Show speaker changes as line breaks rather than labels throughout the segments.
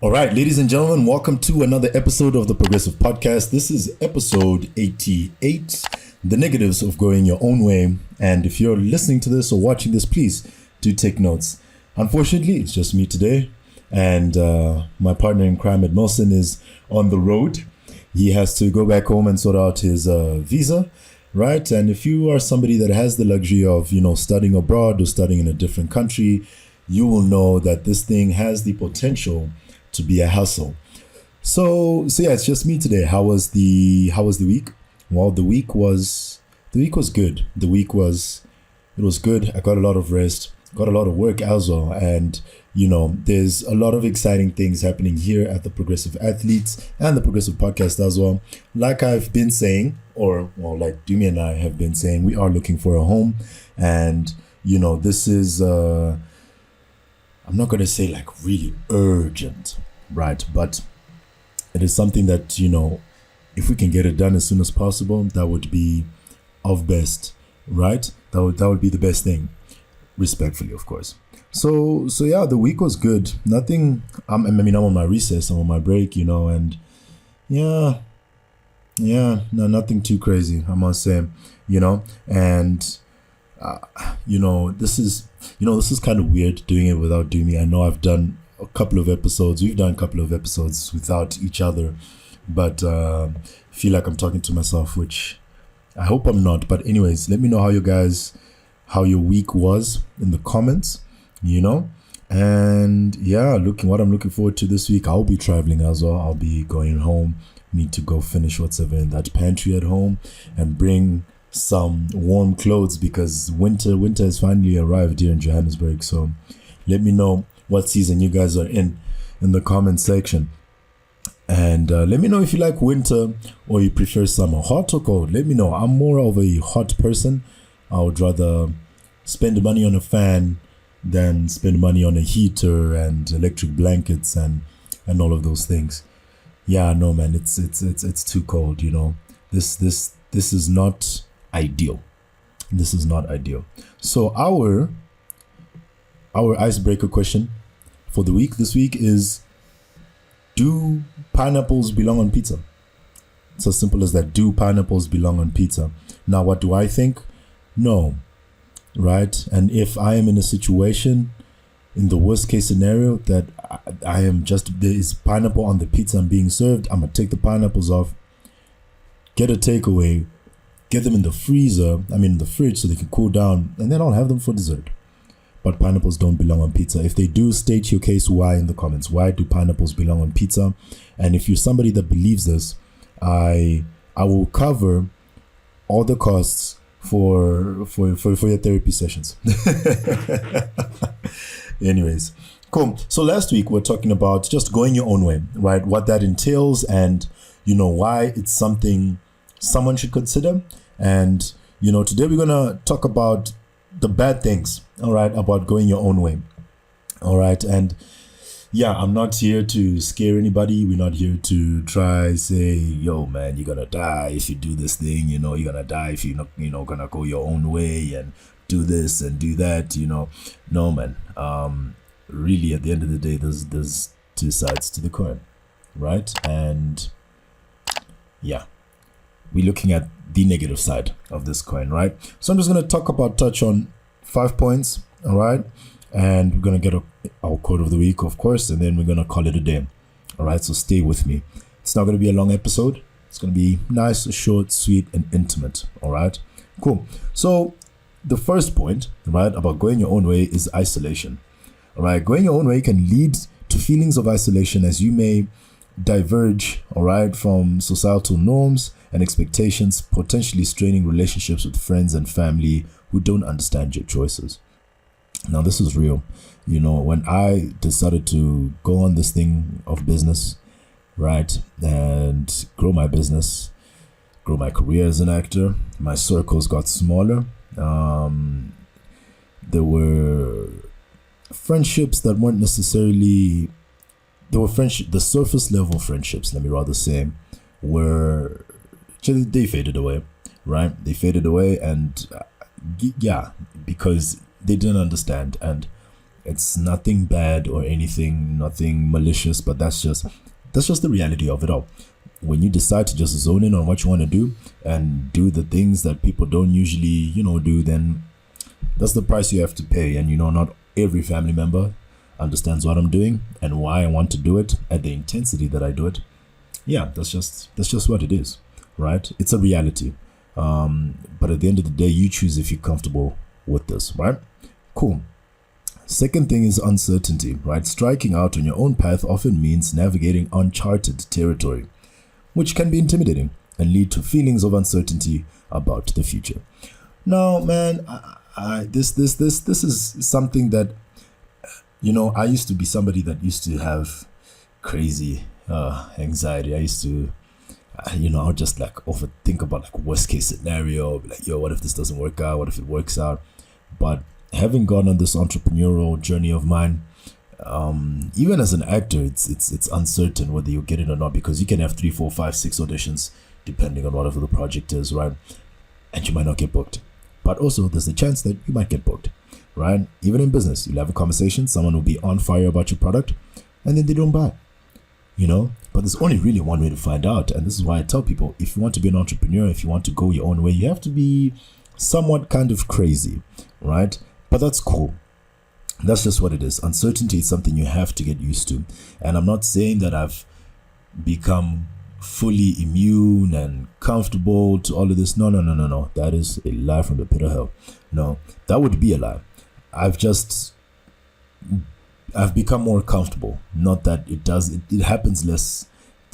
All right, ladies and gentlemen, welcome to another episode of the Progressive Podcast. This is episode 88, the negatives of going your own way. And if you're listening to this or watching this, please do take notes. Unfortunately, it's just me today. And my partner in crime, Edmilson, is on the road. He has to go back home and sort out his visa, right? And if you are somebody that has the luxury of, studying abroad or studying in a different country, you will know that this thing has the potential to be a hassle. So yeah, it's just me today. How was the week? Well, the week was good. It was good. I got a lot of rest, got a lot of work as well, and there's a lot of exciting things happening here at the Progressive Athletes and the Progressive Podcast as well. Like I've been saying, like Dumi and I have been saying, we are looking for a home, and this is I'm not going to say like really urgent, right? But it is something that, if we can get it done as soon as possible, that would be of best, right? That would be the best thing, respectfully, of course. So yeah, the week was good. Nothing, I'm on my recess, I'm on my break, and no, nothing too crazy, I must say, and this is kind of weird doing it without Dumi. I know I've done a couple of episodes. We've done a couple of episodes without each other, but I feel like I'm talking to myself, which I hope I'm not. But anyways, let me know how your week was in the comments, and yeah, what I'm looking forward to this week. I'll be traveling as well. I'll be going home. Need to go finish whatever in that pantry at home and bring some warm clothes because winter has finally arrived here in Johannesburg. So let me know what season you guys are in the comment section, and let me know if you like winter or you prefer summer, hot or cold. Let me know. I'm more of a hot person. I would rather spend money on a fan than spend money on a heater and electric blankets and all of those things. Yeah, no man, it's too cold. This is not ideal. This is not ideal. So our icebreaker question for the week this week is, do pineapples belong on pizza? It's as simple as that. Do pineapples belong on pizza? Now, what do I think? No, right? And if I am in a situation, in the worst case scenario, that I am there is pineapple on the pizza I'm being served, I'm gonna take the pineapples off, get a takeaway, get them in the fridge so they can cool down, and then I'll have them for dessert. But pineapples don't belong on pizza. If they do, state your case why in the comments. Why do pineapples belong on pizza? And if you're somebody that believes this, I will cover all the costs for your therapy sessions. Anyways, cool. So last week we're talking about just going your own way, right? What that entails, and why it's something someone should consider. And today we're gonna talk about the bad things, all right, about going your own way, all right. And yeah, I'm not here to scare anybody. We're not here to try say, yo man, you're gonna die if you do this thing, you're gonna die if you're not gonna go your own way and do this and do that, no man. Really, at the end of the day, there's two sides to the coin, right? And yeah, we're looking at the negative side of this coin, right? So I'm just going to touch on 5 points, all right? And we're going to get our quote of the week, of course, and then we're going to call it a day, all right? So stay with me. It's not going to be a long episode. It's going to be nice, short, sweet, and intimate, all right? Cool. So the first point, right, about going your own way is isolation, all right? Going your own way can lead to feelings of isolation as you may diverge, all right, from societal norms and expectations, potentially straining relationships with friends and family who don't understand your choices. Now, this is real. When I decided to go on this thing of business, right, and grow my business, grow my career as an actor, my circles got smaller. There were friendships that weren't necessarily, the surface level friendships, let me rather say, they faded away, right? They faded away, and yeah, because they didn't understand. And It's nothing bad or anything, nothing malicious, but that's just the reality of it all. When you decide to just zone in on what you want to do and do the things that people don't usually, do, then that's the price you have to pay. And not every family member understands what I'm doing and why I want to do it at the intensity that I do it. Yeah, that's just what it is, right? It's a reality. But at the end of the day, you choose if you're comfortable with this, right? Cool. Second thing is uncertainty, right? Striking out on your own path often means navigating uncharted territory, which can be intimidating and lead to feelings of uncertainty about the future. Now, man, this is something that, I used to be somebody that used to have crazy anxiety. I used to, I'll just like overthink about like worst case scenario, like, yo, what if this doesn't work out? What if it works out? But having gone on this entrepreneurial journey of mine, even as an actor, it's uncertain whether you get it or not, because you can have 3, 4, 5, 6 auditions depending on whatever the project is, right? And you might not get booked. But also there's a chance that you might get booked, right? Even in business, you'll have a conversation, someone will be on fire about your product, and then they don't buy, But there's only really one way to find out. And this is why I tell people, if you want to be an entrepreneur, if you want to go your own way, you have to be somewhat kind of crazy, right? But that's cool. That's just what it is. Uncertainty is something you have to get used to. And I'm not saying that I've become fully immune and comfortable to all of this. No. That is a lie from the pit of hell. No, that would be a lie. I've become more comfortable. Not that it happens less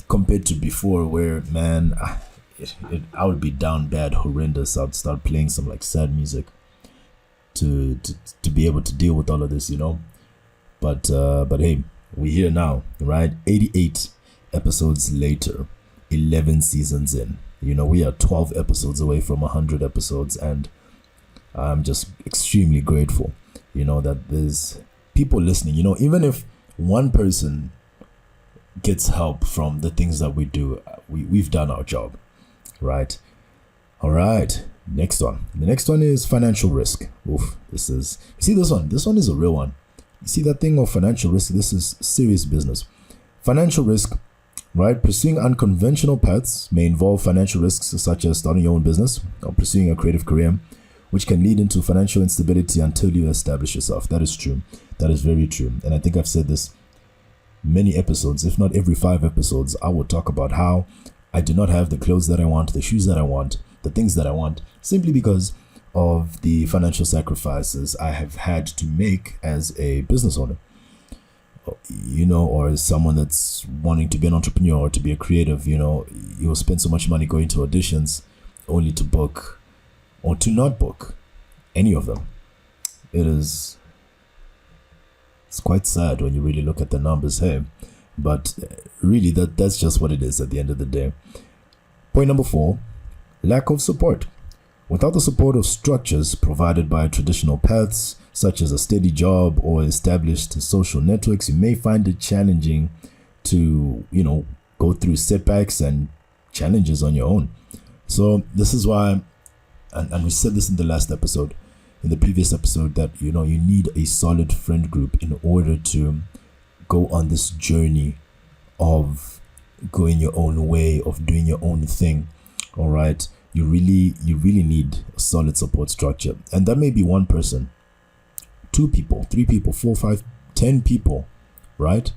compared to before, where, man, I would be down bad, horrendous. I'd start playing some like sad music to be able to deal with all of this, but hey, we're here now, right? 88 episodes later, 11 seasons in, we are 12 episodes away from 100 episodes, and I'm just extremely grateful, that there's people listening. Even if one person gets help from the things that we do, we've done our job, right? All right. Next one. The next one is financial risk. Oof, this is this one is a real one. You see that thing of financial risk? This is serious business. Financial risk, right? Pursuing unconventional paths may involve financial risks, such as starting your own business or pursuing a creative career, which can lead into financial instability until you establish yourself. That is true. That is very true. And I think I've said this many episodes, if not every 5 episodes. I will talk about how I do not have the clothes that I want, the shoes that I want, the things that I want, simply because of the financial sacrifices I have had to make as a business owner, or as someone that's wanting to be an entrepreneur or to be a creative. You'll spend so much money going to auditions only to book or to not book any of them. It's quite sad when you really look at the numbers here, but really that's just what it is at the end of the day. Point number 4, lack of support. Without the support of structures provided by traditional paths, such as a steady job or established social networks, you may find it challenging to, go through setbacks and challenges on your own. So this is why, and we said this in the previous episode, that, you need a solid friend group in order to go on this journey of going your own way, of doing your own thing. All right. You really need a solid support structure. And that may be one person, 2 people, 3 people, 4, 5, 10 people, right?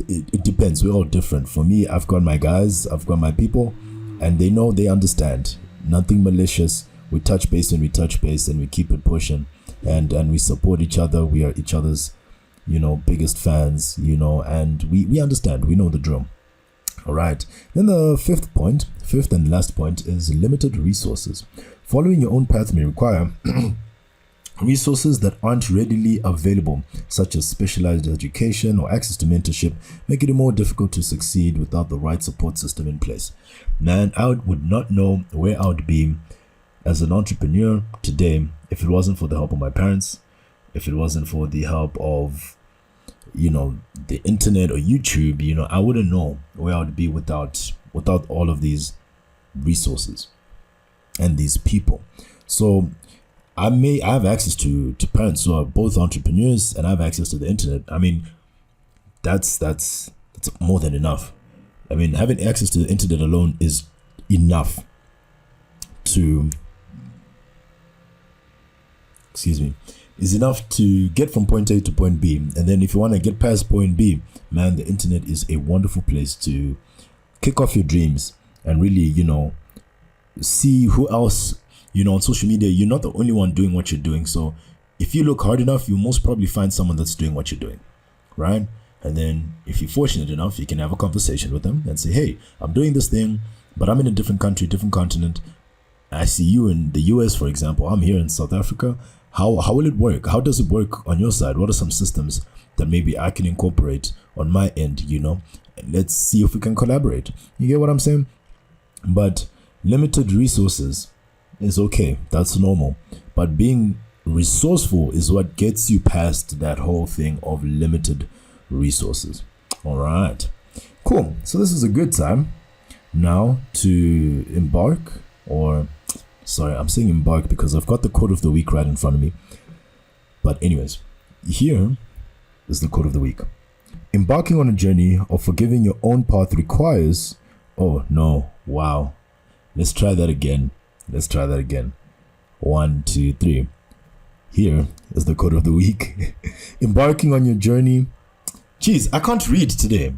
It depends. We're all different. For me, I've got my guys, I've got my people, and they understand. Nothing malicious. We touch base when we touch base, and we keep it pushing, and we support each other. We are each other's, biggest fans, and we understand. We know the drill. All right. Then the fifth and last point is limited resources. Following your own path may require resources that aren't readily available, such as specialized education or access to mentorship, make it more difficult to succeed without the right support system in place. Man, I would not know where I would be as an entrepreneur today if it wasn't for the help of my parents, if it wasn't for the help of the internet or YouTube. I wouldn't know where I would be without all of these resources and these people. So I have access to parents who are both entrepreneurs, and I have access to the internet. I mean, that's more than enough. I mean, having access to the internet alone is enough to is enough to get from point A to point B. And then if you want to get past point B, man, the internet is a wonderful place to kick off your dreams and really, see who else, on social media. You're not the only one doing what you're doing. So if you look hard enough, you'll most probably find someone that's doing what you're doing, right? And then if you're fortunate enough, you can have a conversation with them and say, hey, I'm doing this thing, but I'm in a different country, different continent. I see you in the US, for example. I'm here in South Africa. How will it work? How does it work on your side? What are some systems that maybe I can incorporate on my end, And let's see if we can collaborate. You get what I'm saying? But limited resources is okay. That's normal. But being resourceful is what gets you past that whole thing of limited resources. All right. Cool. So this is a good time now to embark, or sorry, I'm saying embark because I've got the quote of the week right in front of me. But anyways, here is the quote of the week. Embarking on a journey of forgiving your own path requires... Oh, no. Wow. Let's try that again. 1, 2, 3. Here is the quote of the week. Embarking on your journey... Jeez, I can't read today.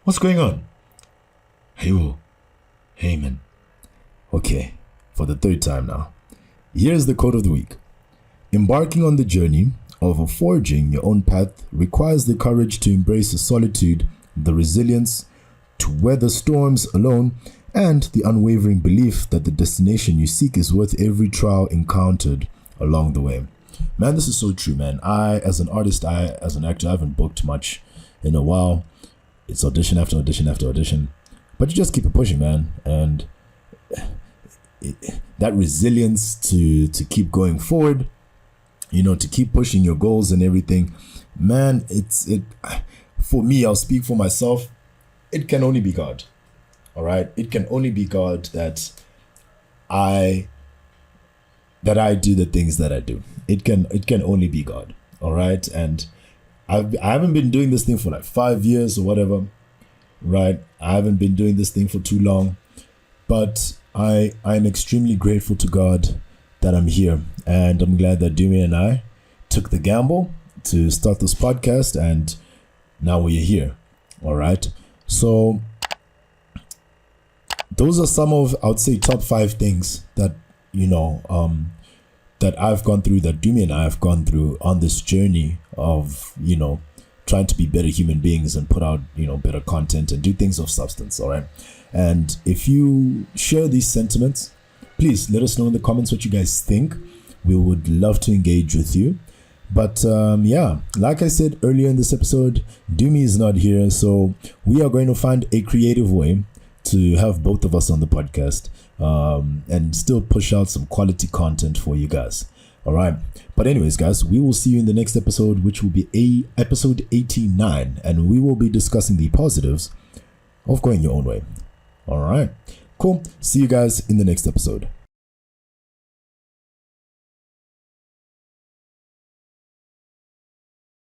What's going on? Hey, man. Okay, for the third time now. Here's the quote of the week. Embarking on the journey of forging your own path requires the courage to embrace the solitude, the resilience to weather storms alone, and the unwavering belief that the destination you seek is worth every trial encountered along the way. Man, this is so true, man. I, as an artist, as an actor, I haven't booked much in a while. It's audition after audition after audition. But you just keep it pushing, man. And that resilience to keep going forward, to keep pushing your goals and everything, man, for me, I'll speak for myself. It can only be God. All right. It can only be God that I do the things that I do. It can only be God. All right. And I haven't been doing this thing for like 5 years or whatever. Right. I haven't been doing this thing for too long, but I'm extremely grateful to God that I'm here, and I'm glad that Dumi and I took the gamble to start this podcast, and now we're here. All right. So those are some of, I would say, top 5 things that, that I've gone through, that Dumi and I have gone through on this journey of, trying to be better human beings and put out, better content and do things of substance. All right. And if you share these sentiments, please let us know in the comments what you guys think. We would love to engage with you. But like I said earlier in this episode, Dumi is not here. So we are going to find a creative way to have both of us on the podcast and still push out some quality content for you guys. All right. But anyways, guys, we will see you in the next episode, which will be episode 89. And we will be discussing the positives of going your own way. All right. Cool. See you guys in the next episode.